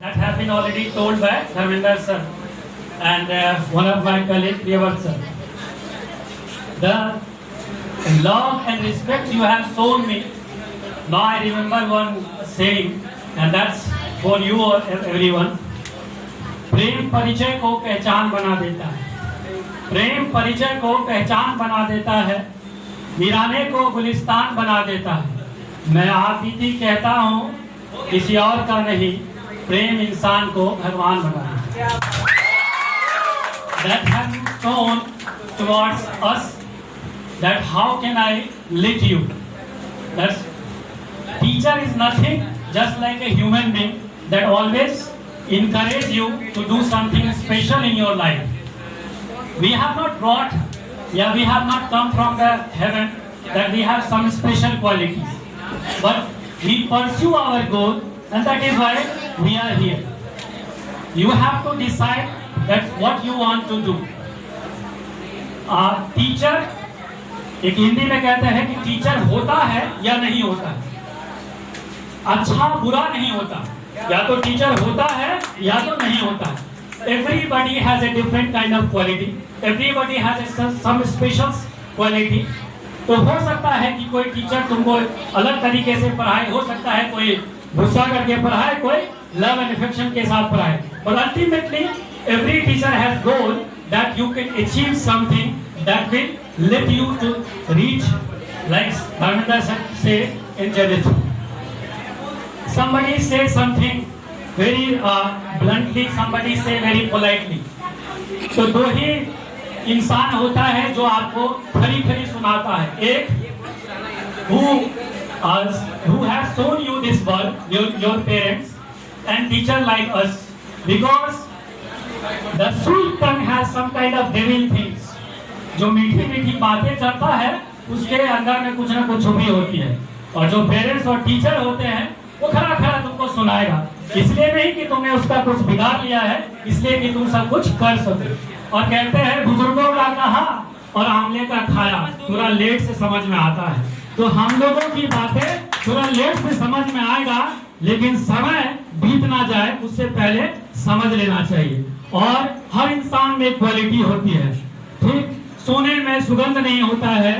That have been already told by Dharmender sir and one of my colleagues, Priyavart sir. The love and respect you have shown me. Now I remember one saying, and that's for you or everyone. प्रेम परिचय को पहचान बना देता है. प्रेम परिचय को पहचान बना देता है. वीराने को गुलिस्तान बना देता है. मैं आप बीती कहता हूँ, किसी और का नहीं. प्रेम इंसान को भगवान बना देता है. That have you shown towards us that how can I lead you. That's teacher is nothing, just like a human being that always encourage you to do something special in your life. We have not brought, we have not come from the heaven that we have some special qualities, but we pursue our goal, and that is why we are here. You have to decide that's what you want to do. Teacher, एक हिंदी में कहते हैं कि teacher होता है या नहीं होता है. अच्छा बुरा नहीं होता, या तो टीचर होता है या तो नहीं होता है. Everybody has a different kind of quality. Everybody has some special quality. तो हो सकता है कि कोई टीचर तुमको अलग तरीके से पढ़ाए, हो सकता है कोई गुस्सा करके पढ़ाए, कोई लव एंड अफेक्शन के साथ पढ़ाए. But ultimately, every teacher has goal that you can achieve something that will let you to reach, like Dharmender say in Jalit. Somebody say something very bluntly, somebody say very politely. तो दो ही इंसान होता है जो आपको खरी खरी सुनाता है. एक who has shown you this world, your parents, and teacher like us, because the sweet tongue has some kind of devil things. जो मीठी मीठी बातें करता है उसके अंदर में कुछ ना कुछ छुपी होती है. और जो पेरेंट्स और टीचर होते हैं वो खरा खरा तुमको सुनाएगा, इसलिए नहीं कि तुमने उसका कुछ बिगाड़ लिया है, इसलिए कि तुम सब कुछ कर सको. और कहते हैं बुजुर्गों का कहा और आमले का खाया थोड़ा लेट से समझ में आता है. तो हम लोगों की बातें थोड़ा लेट से समझ में आएगा, लेकिन समय बीत ना जाए उससे पहले समझ लेना चाहिए. और हर इंसान में क्वालिटी होती है. ठीक, सोने में सुगंध नहीं होता है,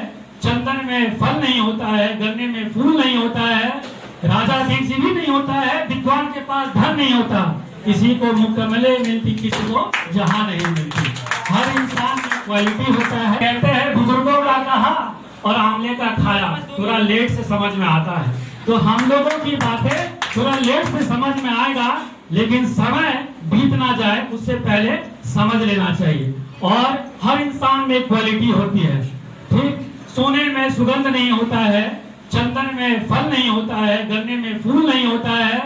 चंदन में फल नहीं होता है, गन्ने में फूल नहीं होता है, राजा देशी भी नहीं होता है, विद्वान के पास धन नहीं होता, किसी को मुकम्मले मिलती, किसी को जहां नहीं मिलती. हर इंसान में क्वालिटी होता है. कहते हैं बुजुर्गों का कहा और आमले का खाया थोड़ा लेट से समझ में आता है. तो हम लोगों की बातें थोड़ा लेट से समझ में आएगा, लेकिन समय बीत ना जाए उससे पहले समझ लेना चाहिए. और हर इंसान में क्वालिटी होती है. ठीक, सोने में सुगंध नहीं होता है, चंदन में फल नहीं होता है, गन्ने में फूल नहीं होता है,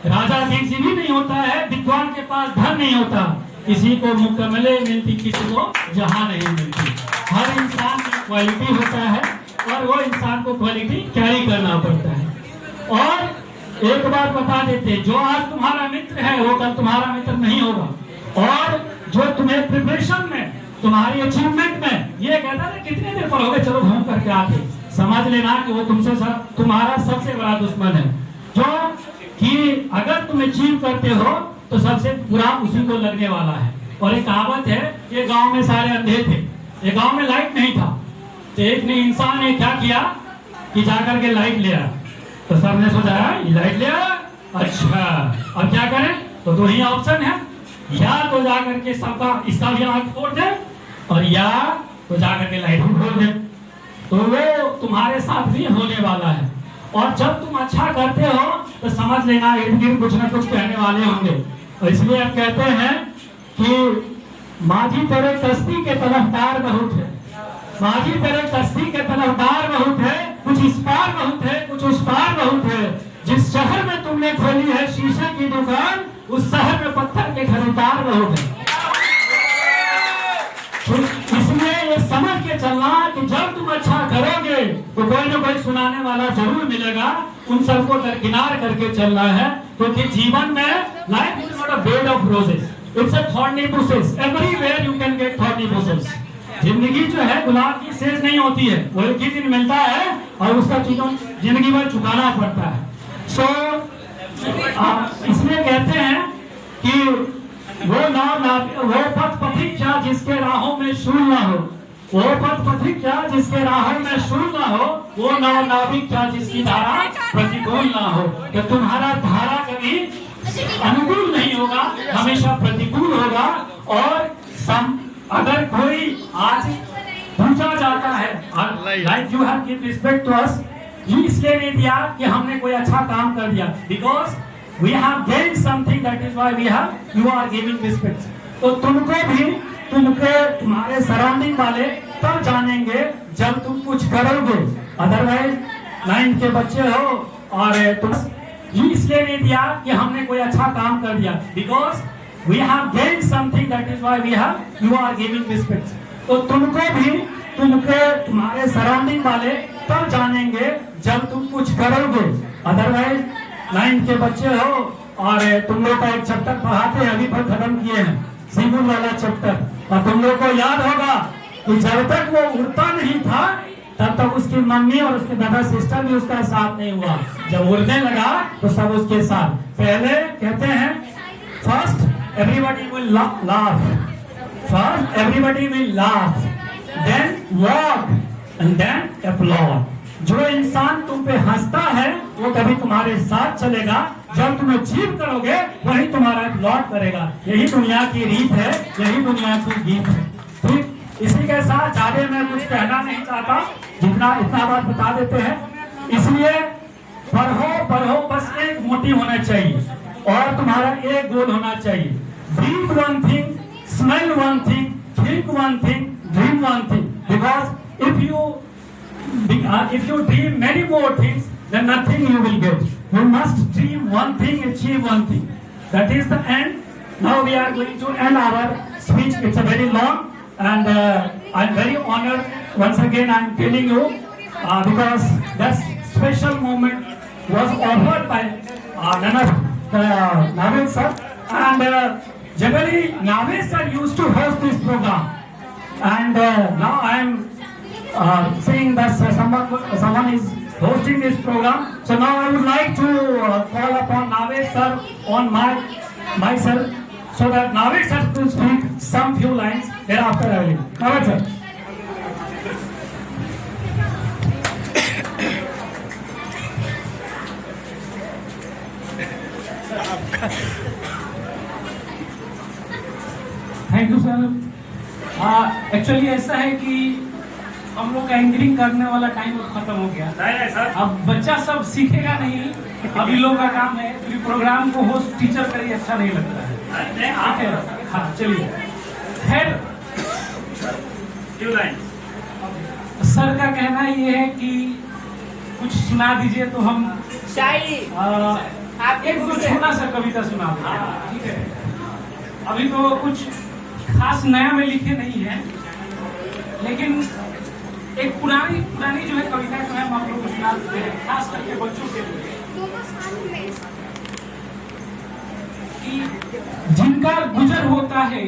राजा देशी भी नहीं होता है, विद्वान के पास धन नहीं होता, किसी को मुकम्मले मिलती, किसी को जहां नहीं मिलती. हर इंसान में क्वालिटी होता है और वो इंसान को क्वालिटी कैरी करना पड़ता है. और एक बात बता देते, जो आज तुम्हारा मित्र है वो कल तुम्हारा मित्र नहीं होगा. और जो तुम्हें प्रिपरेशन में, तुम्हारी अचीवमेंट में ये कहता है कितने देर पर होगे, चलो घूम करके आते, समझ लेना कि वो तुमसे तुम्हारा सबसे बड़ा दुश्मन है. जो कि अगर तुम अचीव करते हो तो सबसे बुरा उसी को लगने वाला है. और एक कहावत है, ये गांव में सारे अंधे थे, ये गांव में लाइट नहीं था, तो एक ने इंसान ने क्या किया कि जाकर के लाइट ले आया. तो सबने सोचा ये लाइट ले आया, अच्छा अब क्या करें. तो दो ही ऑप्शन है, या तो जाकर के सबका इसका भी आंख फोड़ दे, और या तो जाकर के लाइट भी फोड़ दे. तो वो तुम्हारे साथ भी होने वाला है. और जब तुम अच्छा करते हो तो समझ लेना इर्द गिर्द कुछ ना कुछ कहने वाले होंगे. और इसलिए आप कहते हैं कि माझी तेरे कश्ती के तरफदार बहुत है, माझी तेरे कश्ती के तरफदार बहुत है, कुछ इस पार बहुत है, कुछ उस पार बहुत है. जिस शहर में तुमने खोली है शीशे की दुकान, उस शहर में पत्थर के खरीदार बहुत है. इसलिए ये समझ के चलना कि जब तुम अच्छा करोगे तो कोई ना कोई सुनाने वाला जरूर मिलेगा. उन सबको दरकिनार करके चलना है, क्योंकि जीवन में life is not a bed of roses, it's a thorny bushes. Everywhere you can get thorny bushes. जिंदगी जो है गुलाब की सेज नहीं होती है, वो एक ही दिन मिलता है और उसका चीजों जिंदगी भर चुकाना पड़ता है. सो इसलिए कहते हैं कि वो पथ पथिक क्या जिसके राहों में शूल न हो, वो पथ पथिक क्या जिसके राहों में शूल न हो, वो नाव नाविक क्या जिसकी धारा प्रतिकूल ना हो। कि तुम्हारा धारा कभी अनुकूल नहीं होगा, हमेशा प्रतिकूल होगा। और अगर कोई आज पूछा जाता है, like you have give respect to us, ये इसलिए नहीं दिया कि हमने कोई अच्छा काम कर दिया, because we have gained something, that is why we have you are giving respect. तो तुमको भी तुम्हारे सराउंडिंग वाले तब जानेंगे जब तुम कुछ करोगे, अदरवाइज 9th के बच्चे हो और तुम ये इसलिए नहीं दिया कि हमने कोई अच्छा काम कर दिया, because we have gained something, that is why we have you are giving respect. तो तुमको भी तुम्हारे सराउंडिंग वाले तब जानेंगे जब तुम कुछ करोगे, अदरवाइज 9th के बच्चे हो और तुम लोग का एक चैप्टर पढ़ाते हैं, अभी पर खत्म किए हैं, सिंगुल वाला चैप्टर, और तुम लोग को याद होगा कि जब तक वो उड़ता नहीं था तब तक उसकी मम्मी और उसके दादा सिस्टर भी उसका साथ नहीं हुआ, जब उड़ने लगा तो सब उसके साथ। पहले कहते हैं first everybody will laugh, first everybody will laugh, then walk and then upload. जो इंसान तुम पे हंसता है वो कभी तुम्हारे साथ चलेगा, जब तुम अचीव करोगे वही तुम्हारा अपलॉड करेगा। यही दुनिया की रीत है, यही दुनिया की गीत है। ठीक, इसी के साथ ज्यादा मैं कुछ कहना नहीं चाहता, जितना इतना बात बता देते हैं। इसलिए पढ़ो, बस एक मोटिव होना चाहिए और तुम्हारा एक गोल होना चाहिए। Breathe one thing, smell one thing, think one thing, dream one thing, because if you dream many more things, then nothing you will get. You must dream one thing, achieve one thing. That is the end. Now we are going to end our speech. It's a very long, and I'm very honored. Once again, I'm telling you because that special moment was offered by none of Naveed sir, and generally Naveed sir used to host this program, and now I'm seeing that someone is hosting this program. So now I would like to call upon Naveed sir on myself, so that Naveed sir will speak some few lines. Thereafter I will. Naveed sir. Thank you sir. Actually ऐसा है कि हम लोग का anchoring करने वाला time खत्म हो गया। नहीं सर, अब बच्चा सब सीखेगा नहीं, अभी लोग का काम है कि प्रोग्राम को होस्ट टीचर करिए, अच्छा नहीं लगता है। हाँ चलिए, खैर सर का कहना ये है कि कुछ सुना दीजिए तो हम शायरी एक दो छोटा सा कविता सुना देंगे, ठीक है। अभी तो कुछ खास नया में लिखे नहीं है, लेकिन एक पुरानी जो है कविता जो है हम आप लोग को सुना देते हैं, खास करके बच्चों के लिए। कि जिनका गुजर होता है